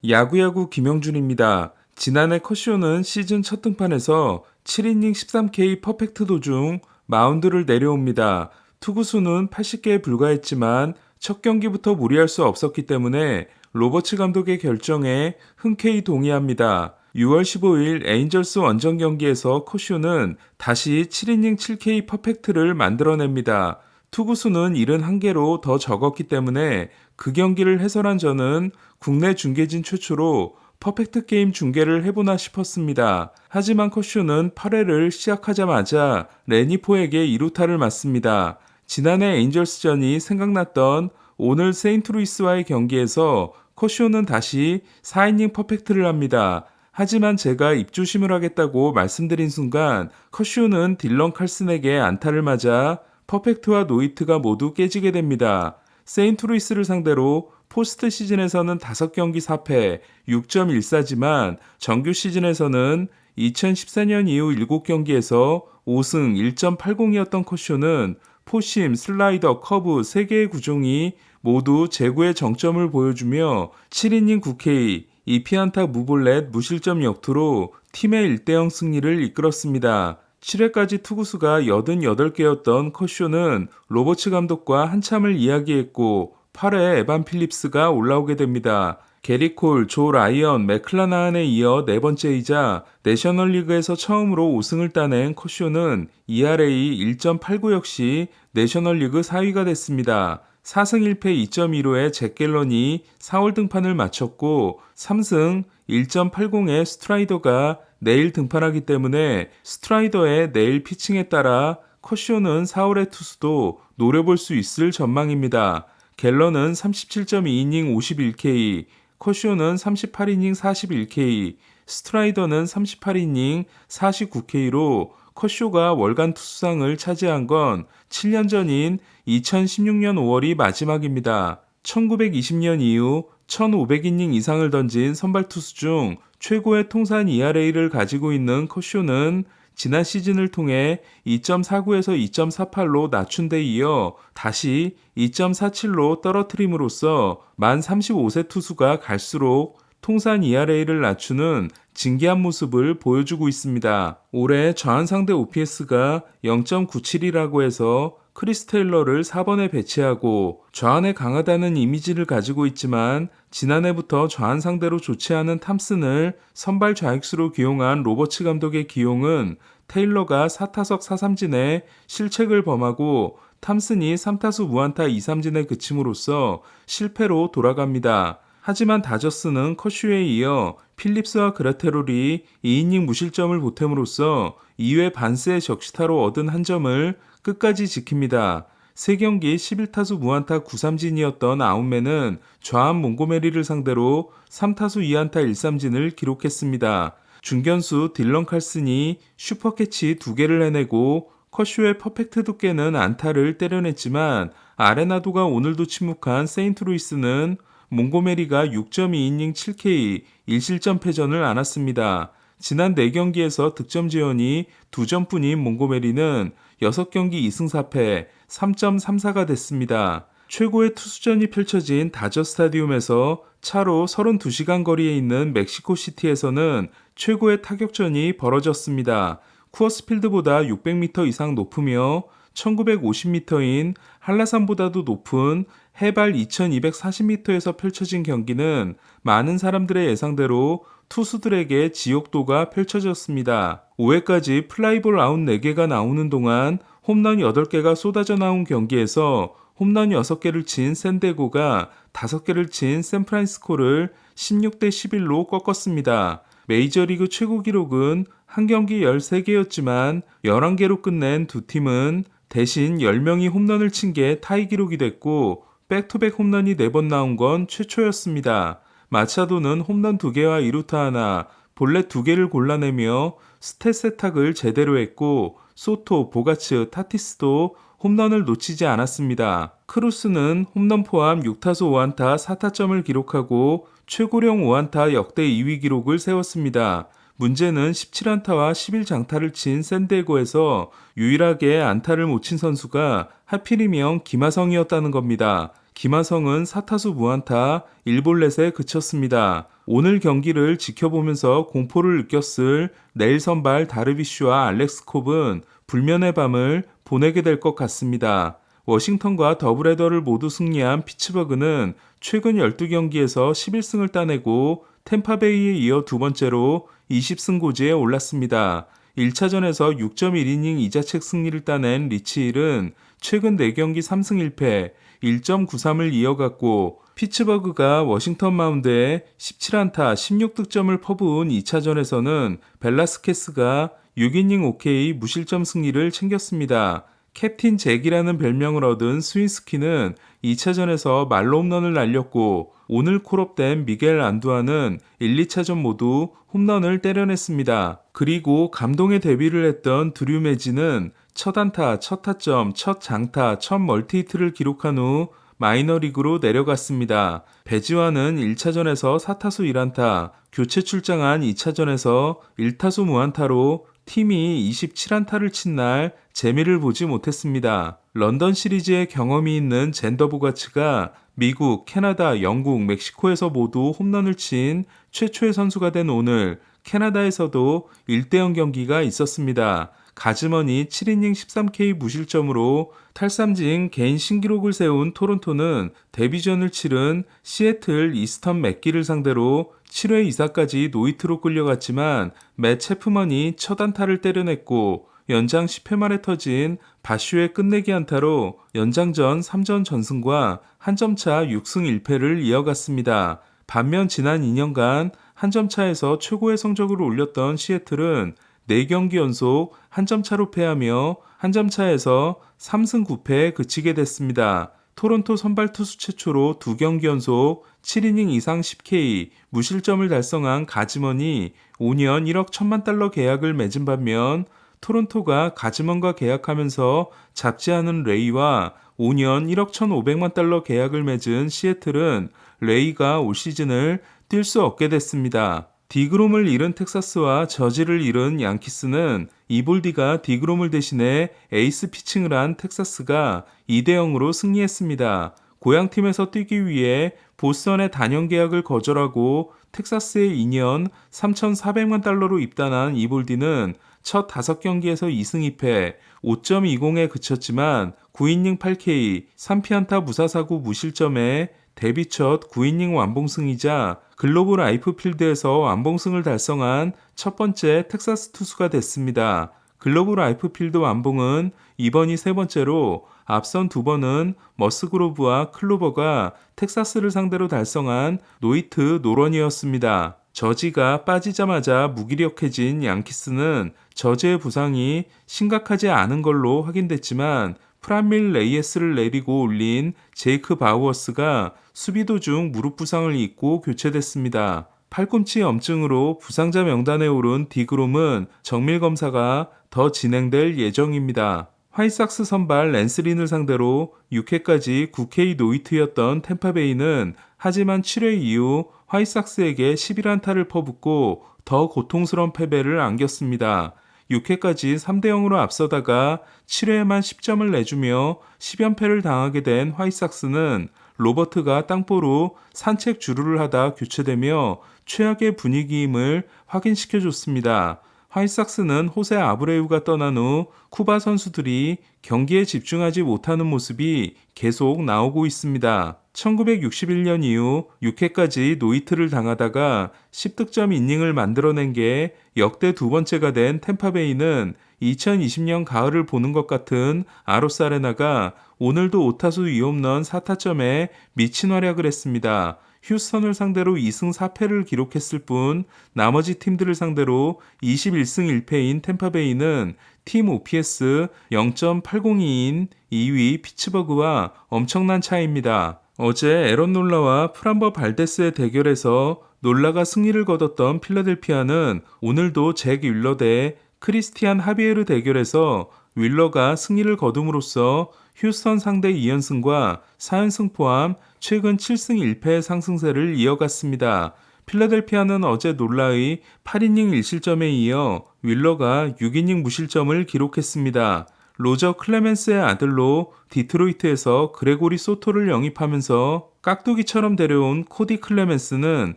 야구야구 김영준입니다. 지난해 커쇼는 시즌 첫 등판에서 7이닝 13K 퍼펙트 도중 마운드를 내려옵니다. 투구수는 80개에 불과했지만 첫 경기부터 무리할 수 없었기 때문에 로버츠 감독의 결정에 흔쾌히 동의합니다. 6월 15일 에인절스 원정 경기에서 커쇼는 다시 7이닝 7K 퍼펙트를 만들어냅니다. 투구수는 71개로 더 적었기 때문에 그 경기를 해설한 저는 국내 중계진 최초로 퍼펙트 게임 중계를 해보나 싶었습니다. 하지만 커쇼는 8회를 시작하자마자 레니포에게 2루타를 맞습니다. 지난해 에인절스전이 생각났던 오늘 세인트루이스와의 경기에서 커쇼는 다시 4이닝 퍼펙트를 합니다. 하지만 제가 입조심을 하겠다고 말씀드린 순간 커쇼는 딜런 칼슨에게 안타를 맞아 퍼펙트와 노히트가 모두 깨지게 됩니다. 세인트루이스를 상대로 포스트 시즌에서는 5경기 4패 6.14지만 정규 시즌에서는 2014년 이후 7경기에서 5승 1.80이었던 커쇼는 포심, 슬라이더, 커브 3개의 구종이 모두 제구의 정점을 보여주며 7이닝 9K, 2피안타 무볼넷 무실점 역투로 팀의 1대0 승리를 이끌었습니다. 7회까지 투구수가 88개였던 커쇼는 로버츠 감독과 한참을 이야기했고 8회 에반 필립스가 올라오게 됩니다. 게리 콜, 조 라이언, 맥클라나한에 이어 네 번째이자 내셔널리그에서 처음으로 5승을 따낸 커쇼는 ERA 1.89 역시 내셔널리그 4위가 됐습니다. 4승 1패 2.15의 잭 갤런이 4월 등판을 마쳤고 3승 1.80의 스트라이더가 내일 등판하기 때문에 스트라이더의 내일 피칭에 따라 커쇼는 4월의 투수도 노려볼 수 있을 전망입니다. 갤런은 37.2이닝 51K, 커쇼는 38이닝 41K, 스트라이더는 38이닝 49K로 커쇼가 월간 투수상을 차지한 건 7년 전인 2016년 5월이 마지막입니다. 1920년 이후 1500이닝 이상을 던진 선발 투수 중 최고의 통산 ERA를 가지고 있는 커쇼는 지난 시즌을 통해 2.49에서 2.48로 낮춘 데 이어 다시 2.47로 떨어뜨림으로써 만 35세 투수가 갈수록 통산 ERA를 낮추는 진기한 모습을 보여주고 있습니다. 올해 좌완 상대 OPS가 0.97이라고 해서 크리스 테일러를 4번에 배치하고 좌완에 강하다는 이미지를 가지고 있지만 지난해부터 좌완 상대로 좋지 않은 탐슨을 선발 좌익수로 기용한 로버츠 감독의 기용은 테일러가 4타석 4삼진에 실책을 범하고 탐슨이 3타수 무안타 2삼진에 그침으로써 실패로 돌아갑니다. 하지만 다저스는 커쇼에 이어 필립스와 그라테롤이 2이닝 무실점을 보탬으로써 2회 반스의 적시타로 얻은 한 점을 끝까지 지킵니다. 3경기 11타수 무안타 9삼진이었던 아웃맨은 좌완 몽고메리를 상대로 3타수 2안타 1삼진을 기록했습니다. 중견수 딜런 칼슨이 슈퍼캐치 2개를 해내고 커쇼의 퍼펙트 두께는 안타를 때려냈지만 아레나도가 오늘도 침묵한 세인트루이스는 몽고메리가 6.2이닝 7K 1실점 패전을 안았습니다. 지난 4경기에서 득점 지원이 2점뿐인 몽고메리는 6경기 2승 4패 3.34가 됐습니다. 최고의 투수전이 펼쳐진 다저 스타디움에서 차로 32시간 거리에 있는 멕시코시티에서는 최고의 타격전이 벌어졌습니다. 쿠어스필드보다 600m 이상 높으며 1950m인 한라산보다도 높은 해발 2240m에서 펼쳐진 경기는 많은 사람들의 예상대로 투수들에게 지옥도가 펼쳐졌습니다. 5회까지 플라이볼 아웃 4개가 나오는 동안 홈런 8개가 쏟아져 나온 경기에서 홈런 6개를 친 샌디에고가 5개를 친 샌프란시스코를 16대 11로 꺾었습니다. 메이저리그 최고 기록은 한 경기 13개였지만 11개로 끝낸 두 팀은 대신 10명이 홈런을 친 게 타이 기록이 됐고 백투백 홈런이 4번 나온 건 최초였습니다. 마차도는 홈런 2개와 2루타 하나, 볼넷 2개를 골라내며 스탯 세탁을 제대로 했고 소토, 보가츠, 타티스도 홈런을 놓치지 않았습니다. 크루스는 홈런 포함 6타수 5안타 4타점을 기록하고 최고령 5안타 역대 2위 기록을 세웠습니다. 문제는 17안타와 11장타를 친 샌디에고에서 유일하게 안타를 못 친 선수가 하필이면 김하성이었다는 겁니다. 김하성은 4타수 무안타 1볼넷에 그쳤습니다. 오늘 경기를 지켜보면서 공포를 느꼈을 내일 선발 다르비쉬와 알렉스 콥은 불면의 밤을 보내게 될 것 같습니다. 워싱턴과 더블헤더를 모두 승리한 피츠버그는 최근 12경기에서 11승을 따내고 템파베이에 이어 두 번째로 20승 고지에 올랐습니다. 1차전에서 6.1이닝 이자책 승리를 따낸 리치힐은 최근 4경기 3승 1패 1.93을 이어갔고 피츠버그가 워싱턴 마운드에 17안타 16득점을 퍼부은 2차전에서는 벨라스케스가 6이닝 OK 무실점 승리를 챙겼습니다. 캡틴 잭이라는 별명을 얻은 스윈스키는 2차전에서 말로 홈런을 날렸고 오늘 콜업된 미겔 안두아는 1, 2차전 모두 홈런을 때려냈습니다. 그리고 감동의 데뷔를 했던 드류 매지는 첫 안타, 첫 타점, 첫 장타, 첫 멀티히트를 기록한 후 마이너리그로 내려갔습니다. 배지와는 1차전에서 4타수 1안타, 교체 출장한 2차전에서 1타수 무안타로 팀이 27안타를 친 날 재미를 보지 못했습니다. 런던 시리즈의 경험이 있는 젠더 보가츠가 미국, 캐나다, 영국, 멕시코에서 모두 홈런을 친 최초의 선수가 된 오늘 캐나다에서도 1대0 경기가 있었습니다. 가즈먼이 7이닝 13K 무실점으로 탈삼진 개인 신기록을 세운 토론토는 데뷔전을 치른 시애틀 이스턴 맥기를 상대로 7회 2사까지 노히트로 끌려갔지만 맷 체프먼이 첫 안타를 때려냈고 연장 10회 말에 터진 바슈의 끝내기 안타로 연장전 3전 전승과 한 점차 6승 1패를 이어갔습니다. 반면 지난 2년간 한 점차에서 최고의 성적을 올렸던 시애틀은 4경기 연속 한 점차로 패하며 한 점차에서 3승 9패에 그치게 됐습니다. 토론토 선발 투수 최초로 2경기 연속 7이닝 이상 10K 무실점을 달성한 가즈먼이 5년 1억 1천만 달러 계약을 맺은 반면 토론토가 가즈먼과 계약하면서 잡지 않은 레이와 5년 1억 1,500만 달러 계약을 맺은 시애틀은 레이가 올 시즌을 뛸 수 없게 됐습니다. 디그롬을 잃은 텍사스와 저지를 잃은 양키스는 이볼디가 디그롬을 대신해 에이스 피칭을 한 텍사스가 2대0으로 승리했습니다. 고향팀에서 뛰기 위해 보스턴의 단연 계약을 거절하고 텍사스에 2년 3,400만 달러로 입단한 이볼디는 첫 5경기에서 2승 2패 5.20에 그쳤지만 9이닝 8K 3피안타 무사사구 무실점에 데뷔 첫 9이닝 완봉승이자 글로브 라이프 필드에서 완봉승을 달성한 첫 번째 텍사스 투수가 됐습니다. 글로브 라이프 필드 완봉은 이번이 세 번째로 앞선 두 번은 머스그로브와 클로버가 텍사스를 상대로 달성한 노히트 노런이었습니다. 저지가 빠지자마자 무기력해진 양키스는 저지의 부상이 심각하지 않은 걸로 확인됐지만 프란밀 레이에스를 내리고 올린 제이크 바우어스가 수비 도중 무릎 부상을 입고 교체됐습니다. 팔꿈치 염증으로 부상자 명단에 오른 디그롬은 정밀 검사가 더 진행될 예정입니다. 화이삭스 선발 랜스린을 상대로 6회까지 9K 노히트였던 템파베이는 하지만 7회 이후 화이삭스에게 11안타를 퍼붓고 더 고통스러운 패배를 안겼습니다. 6회까지 3대0으로 앞서다가 7회에만 10점을 내주며 10연패를 당하게 된 화이삭스는 로버트가 땅볼로 산책 주루를 하다 교체되며 최악의 분위기임을 확인시켜줬습니다. 화이삭스는 호세 아브레우가 떠난 후 쿠바 선수들이 경기에 집중하지 못하는 모습이 계속 나오고 있습니다. 1961년 이후 6회까지 노히트를 당하다가 10득점 이닝을 만들어낸 게 역대 두 번째가 된 템파베이는 2020년 가을을 보는 것 같은 아로사레나가 오늘도 5타수 2홈런 4타점에 미친 활약을 했습니다. 휴스턴을 상대로 2승 4패를 기록했을 뿐 나머지 팀들을 상대로 21승 1패인 템파베이는 팀 OPS 0.802인 2위 피츠버그와 엄청난 차이입니다. 어제 에런 놀라와 프람버 발데스의 대결에서 놀라가 승리를 거뒀던 필라델피아는 오늘도 잭 윌러 대 크리스티안 하비에르 대결에서 윌러가 승리를 거둠으로써 휴스턴 상대 2연승과 4연승 포함 최근 7승 1패의 상승세를 이어갔습니다. 필라델피아는 어제 놀라의 8이닝 1실점에 이어 윌러가 6이닝 무실점을 기록했습니다. 로저 클레멘스의 아들로 디트로이트에서 그레고리 소토를 영입하면서 깍두기처럼 데려온 코디 클레멘스는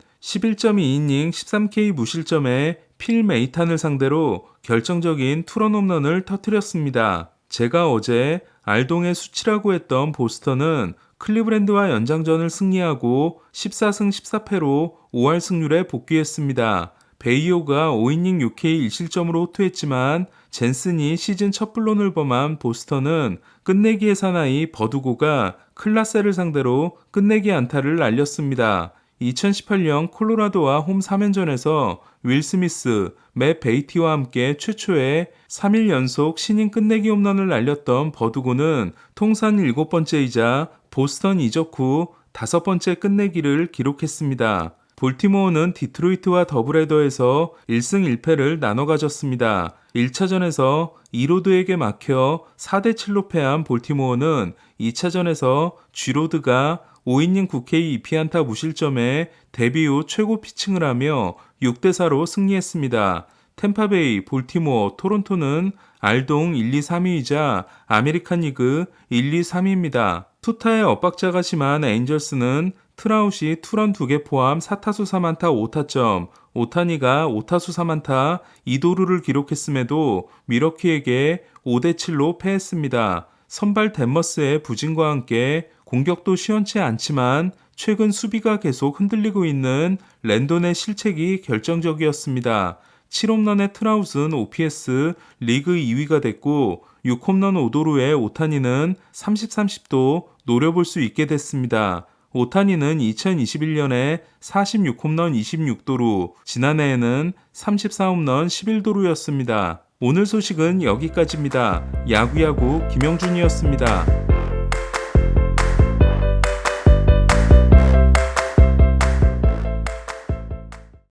11.2이닝 13K 무실점에 필 메이탄을 상대로 결정적인 투런 홈런을 터뜨렸습니다. 제가 어제 알동의 수치라고 했던 보스턴은 클리브랜드와 연장전을 승리하고 14승 14패로 5할 승률에 복귀했습니다. 베이오가 5이닝 6K 1실점으로 호투했지만 젠슨이 시즌 첫 불론을 범한 보스턴은 끝내기의 사나이 버두고가 클라세를 상대로 끝내기 안타를 날렸습니다. 2018년 콜로라도와 홈 3연전에서 윌 스미스, 맷 베이티와 함께 최초의 3일 연속 신인 끝내기 홈런을 날렸던 버두고는 통산 7번째이자 보스턴 이적 후 5번째 끝내기를 기록했습니다. 볼티모어는 디트로이트와 더블헤더에서 1승 1패를 나눠 가졌습니다. 1차전에서 이로드에게 막혀 4대7로 패한 볼티모어는 2차전에서 쥐로드가 5이닝 9K 2피안타 무실점에 데뷔 후 최고 피칭을 하며 6대4로 승리했습니다. 템파베이, 볼티모어, 토론토는 알동 1, 2, 3위이자 아메리칸 리그 1, 2, 3위입니다. 투타의 엇박자가 심한 에인절스는 트라웃이 투런 2개 포함 4타수 3안타 5타점, 오타니가 5타수 3안타 2도루를 기록했음에도 미러키에게 5대7로 패했습니다. 선발 댄머스의 부진과 함께 공격도 시원치 않지만 최근 수비가 계속 흔들리고 있는 랜돈의 실책이 결정적이었습니다. 7홈런의 트라웃은 OPS 리그 2위가 됐고 6홈런 5도루의 오타니는 30-30도 노려볼 수 있게 됐습니다. 오타니는 2021년에 46홈런 26도루, 지난해에는 34홈런 11도루였습니다. 오늘 소식은 여기까지입니다. 야구야구 김영준이었습니다.